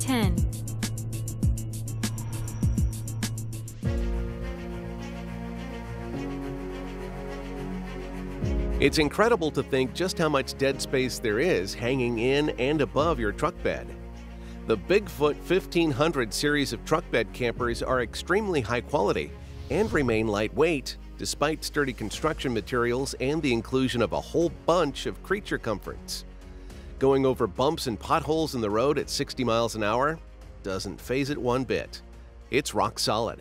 10. It's incredible to think just how much dead space there is hanging in and above your truck bed. The Bigfoot 1500 series of truck bed campers are extremely high quality and remain lightweight despite sturdy construction materials and the inclusion of a whole bunch of creature comforts. Going over bumps and potholes in the road at 60 miles an hour doesn't faze it one bit. It's rock solid.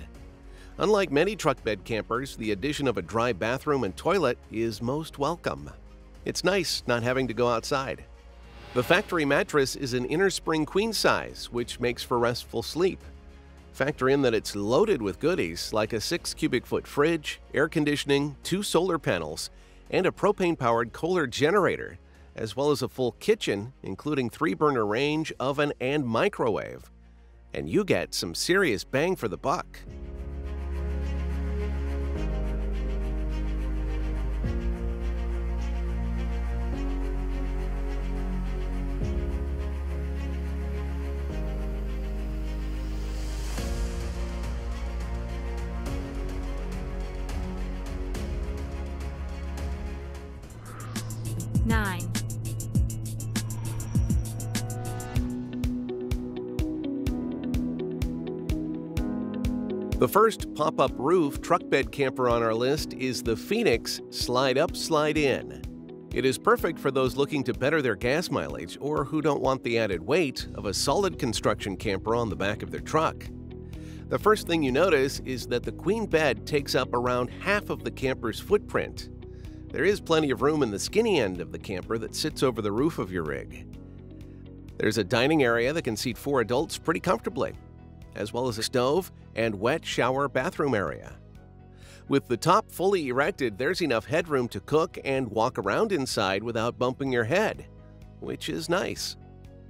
Unlike many truck bed campers, the addition of a dry bathroom and toilet is most welcome. It's nice not having to go outside. The factory mattress is an inner spring queen size, which makes for restful sleep. Factor in that it's loaded with goodies like a 6 cubic foot fridge, air conditioning, 2 solar panels, and a propane-powered Kohler generator, as well as a full kitchen, including 3-burner range, oven, and microwave. And you get some serious bang for the buck. Nine. The first pop-up roof truck bed camper on our list is the Phoenix Slide Up Slide In. It is perfect for those looking to better their gas mileage or who don't want the added weight of a solid construction camper on the back of their truck. The first thing you notice is that the queen bed takes up around half of the camper's footprint. There is plenty of room in the skinny end of the camper that sits over the roof of your rig. There's a dining area that can seat 4 adults pretty comfortably, as well as a stove and wet shower bathroom area. With the top fully erected, there's enough headroom to cook and walk around inside without bumping your head, which is nice.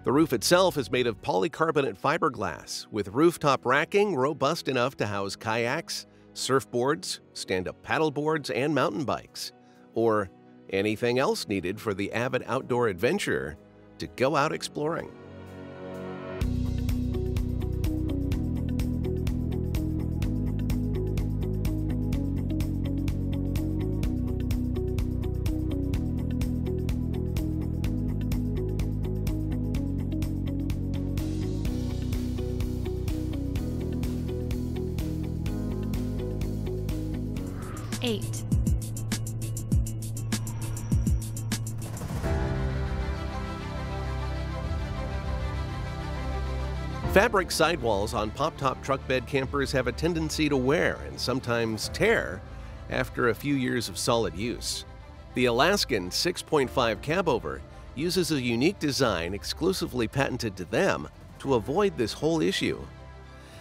The roof itself is made of polycarbonate fiberglass with rooftop racking robust enough to house kayaks, surfboards, stand-up paddleboards, and mountain bikes, or anything else needed for the avid outdoor adventurer to go out exploring. Eight. Fabric sidewalls on pop-top truck bed campers have a tendency to wear and sometimes tear after a few years of solid use. The Alaskan 6.5 cabover uses a unique design exclusively patented to them to avoid this whole issue.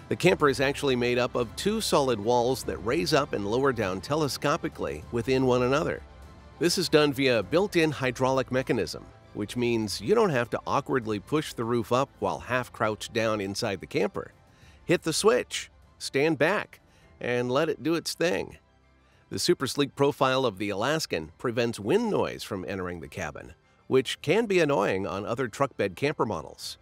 The camper is actually made up of 2 solid walls that raise up and lower down telescopically within one another. This is done via a built-in hydraulic mechanism, which means you don't have to awkwardly push the roof up while half crouched down inside the camper. Hit the switch, stand back, and let it do its thing. The super sleek profile of the Alaskan prevents wind noise from entering the cabin, which can be annoying on other truck bed camper models.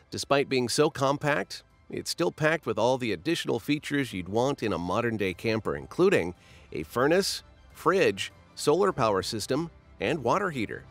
Despite being so compact, it's still packed with all the additional features you'd want in a modern-day camper, including a furnace, fridge, solar power system, and water heater.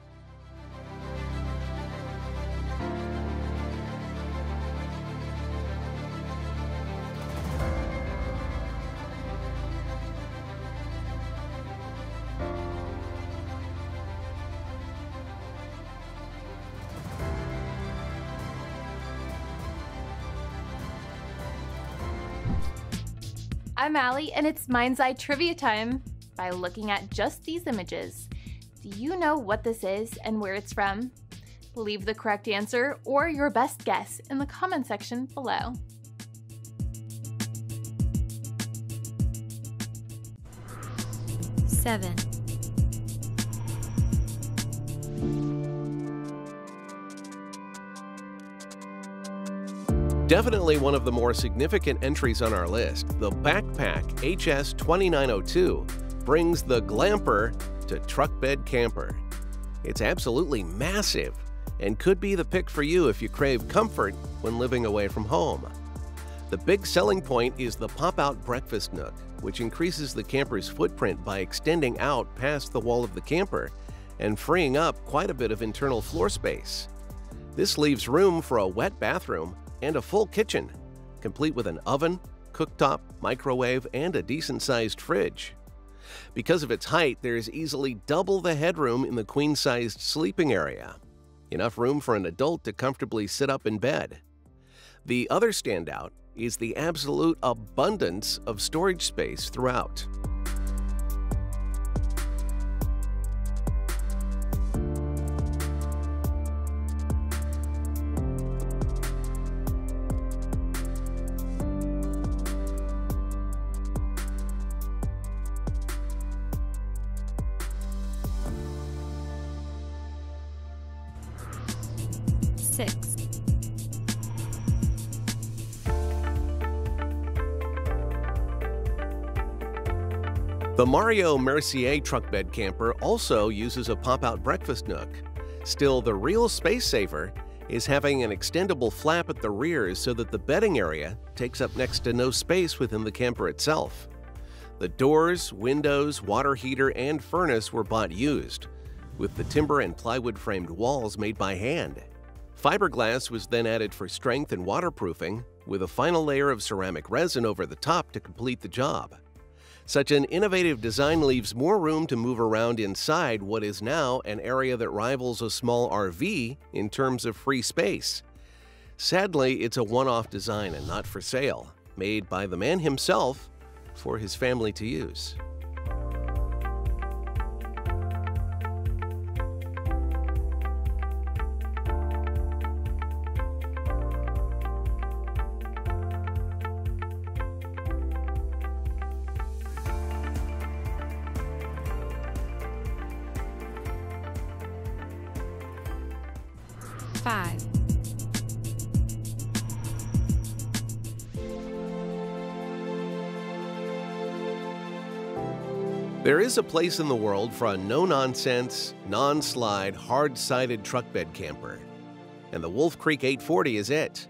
I'm Allie, and it's Mind's Eye Trivia time. By looking at just these images, do you know what this is and where it's from? Leave the correct answer or your best guess in the comment section below. Seven. Definitely one of the more significant entries on our list, the Backpack HS2902 brings the Glamper to truck bed camper. It's absolutely massive and could be the pick for you if you crave comfort when living away from home. The big selling point is the pop-out breakfast nook, which increases the camper's footprint by extending out past the wall of the camper and freeing up quite a bit of internal floor space. This leaves room for a wet bathroom and a full kitchen, complete with an oven, cooktop, microwave, and a decent-sized fridge. Because of its height, there is easily double the headroom in the queen-sized sleeping area, enough room for an adult to comfortably sit up in bed. The other standout is the absolute abundance of storage space throughout. The Mario Mercier truck bed camper also uses a pop-out breakfast nook. Still, the real space saver is having an extendable flap at the rear so that the bedding area takes up next to no space within the camper itself. The doors, windows, water heater, and furnace were bought used, with the timber and plywood framed walls made by hand. Fiberglass was then added for strength and waterproofing, with a final layer of ceramic resin over the top to complete the job. Such an innovative design leaves more room to move around inside what is now an area that rivals a small RV in terms of free space. Sadly, it's a one-off design and not for sale, made by the man himself for his family to use. There is a place in the world for a no-nonsense, non-slide, hard-sided truck bed camper, and the Wolf Creek 840 is it.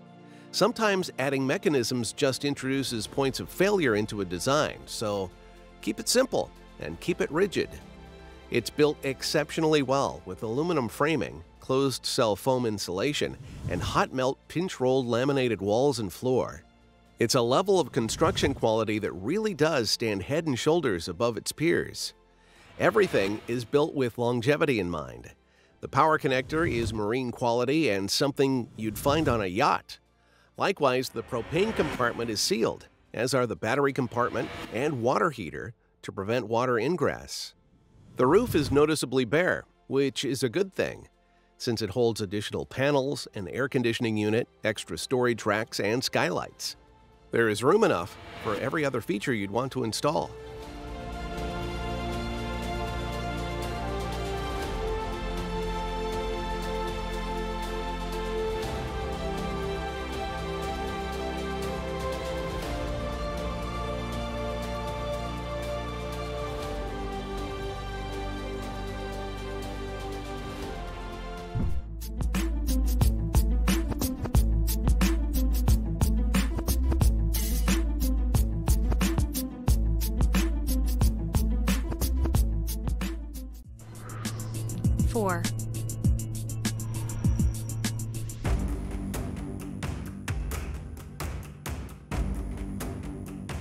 Sometimes adding mechanisms just introduces points of failure into a design, so keep it simple and keep it rigid. It's built exceptionally well with aluminum framing, closed-cell foam insulation, and hot-melt pinch-rolled laminated walls and floor. It's a level of construction quality that really does stand head and shoulders above its peers. Everything is built with longevity in mind. The power connector is marine quality and something you'd find on a yacht. Likewise, the propane compartment is sealed, as are the battery compartment and water heater to prevent water ingress. The roof is noticeably bare, which is a good thing, since it holds additional panels, an air conditioning unit, extra storage racks, and skylights. There is room enough for every other feature you'd want to install. Four.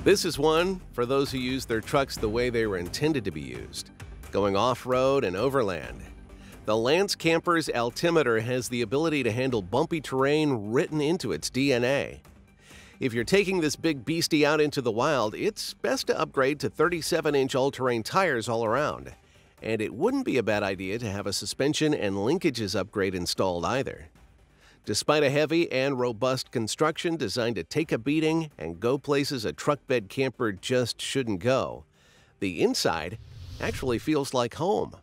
This is one for those who use their trucks the way they were intended to be used, going off-road and overland. The Lance Camper's altimeter has the ability to handle bumpy terrain written into its DNA. If you're taking this big beastie out into the wild, it's best to upgrade to 37-inch all-terrain tires all around. And it wouldn't be a bad idea to have a suspension and linkages upgrade installed either. Despite a heavy and robust construction designed to take a beating and go places a truck bed camper just shouldn't go, the inside actually feels like home.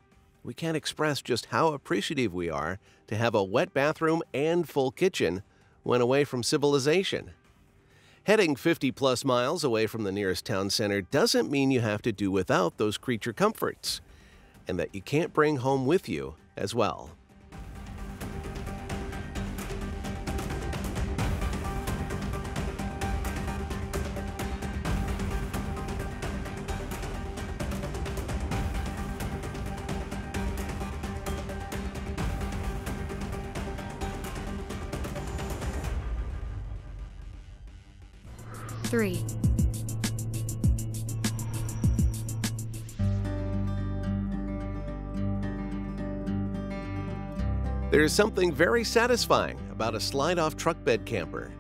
We can't express just how appreciative we are to have a wet bathroom and full kitchen when away from civilization. Heading 50-plus miles away from the nearest town center doesn't mean you have to do without those creature comforts, and that you can't bring home with you as well. 3. There's something very satisfying about a slide-off truck bed camper.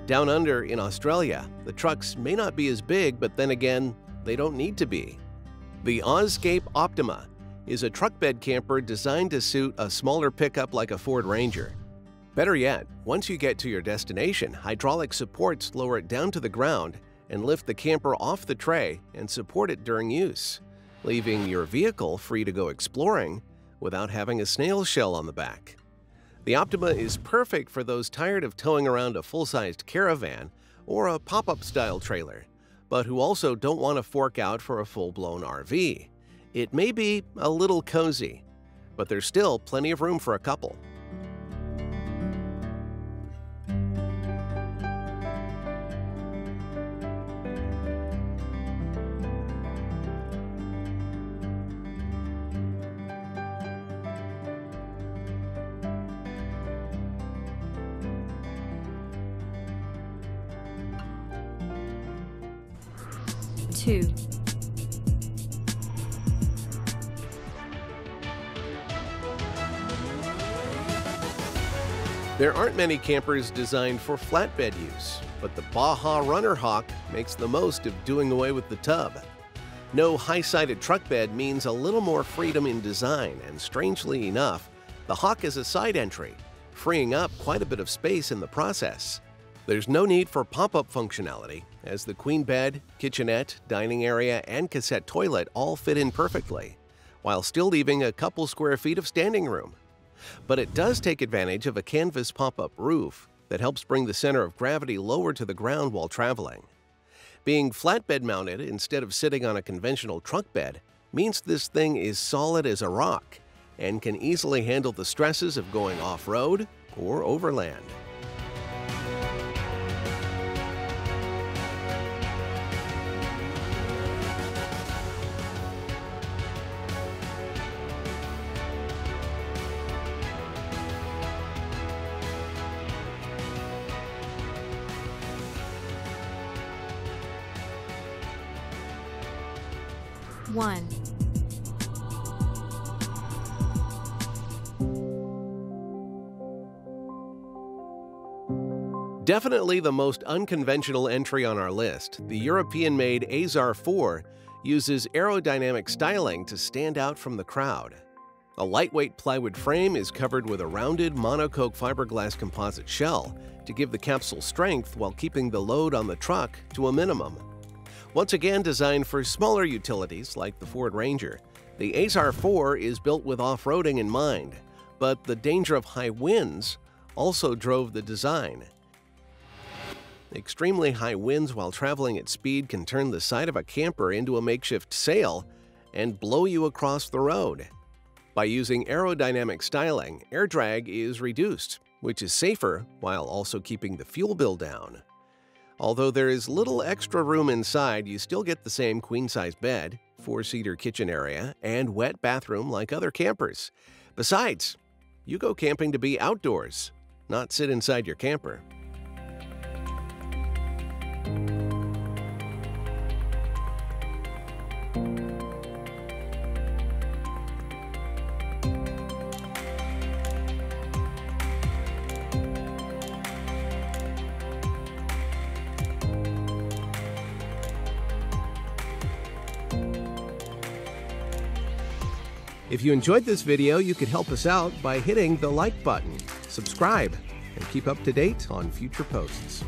Down under in Australia, the trucks may not be as big, but then again, they don't need to be. The Ozscape Optima is a truck bed camper designed to suit a smaller pickup like a Ford Ranger. Better yet, once you get to your destination, hydraulic supports lower it down to the ground and lift the camper off the tray and support it during use, leaving your vehicle free to go exploring without having a snail shell on the back. The Optima is perfect for those tired of towing around a full-sized caravan or a pop-up style trailer, but who also don't want to fork out for a full-blown RV. It may be a little cozy, but there's still plenty of room for a couple. Two. There aren't many campers designed for flatbed use, but the Baja Runner Hawk makes the most of doing away with the tub. No high-sided truck bed means a little more freedom in design, and strangely enough, the Hawk is a side entry, freeing up quite a bit of space in the process. There's no need for pop-up functionality, as the queen bed, kitchenette, dining area, and cassette toilet all fit in perfectly, while still leaving a couple square feet of standing room. But it does take advantage of a canvas pop-up roof that helps bring the center of gravity lower to the ground while traveling. Being flatbed mounted instead of sitting on a conventional truck bed means this thing is solid as a rock and can easily handle the stresses of going off-road or overland. One. Definitely the most unconventional entry on our list, the European-made Azar 4 uses aerodynamic styling to stand out from the crowd. A lightweight plywood frame is covered with a rounded monocoque fiberglass composite shell to give the capsule strength while keeping the load on the truck to a minimum. Once again designed for smaller utilities like the Ford Ranger, the Azar 4 is built with off-roading in mind, but the danger of high winds also drove the design. Extremely high winds while traveling at speed can turn the side of a camper into a makeshift sail and blow you across the road. By using aerodynamic styling, air drag is reduced, which is safer while also keeping the fuel bill down. Although there is little extra room inside, you still get the same queen-size bed, 4-seater kitchen area, and wet bathroom like other campers. Besides, you go camping to be outdoors, not sit inside your camper. If you enjoyed this video, you could help us out by hitting the like button, subscribe, and keep up to date on future posts.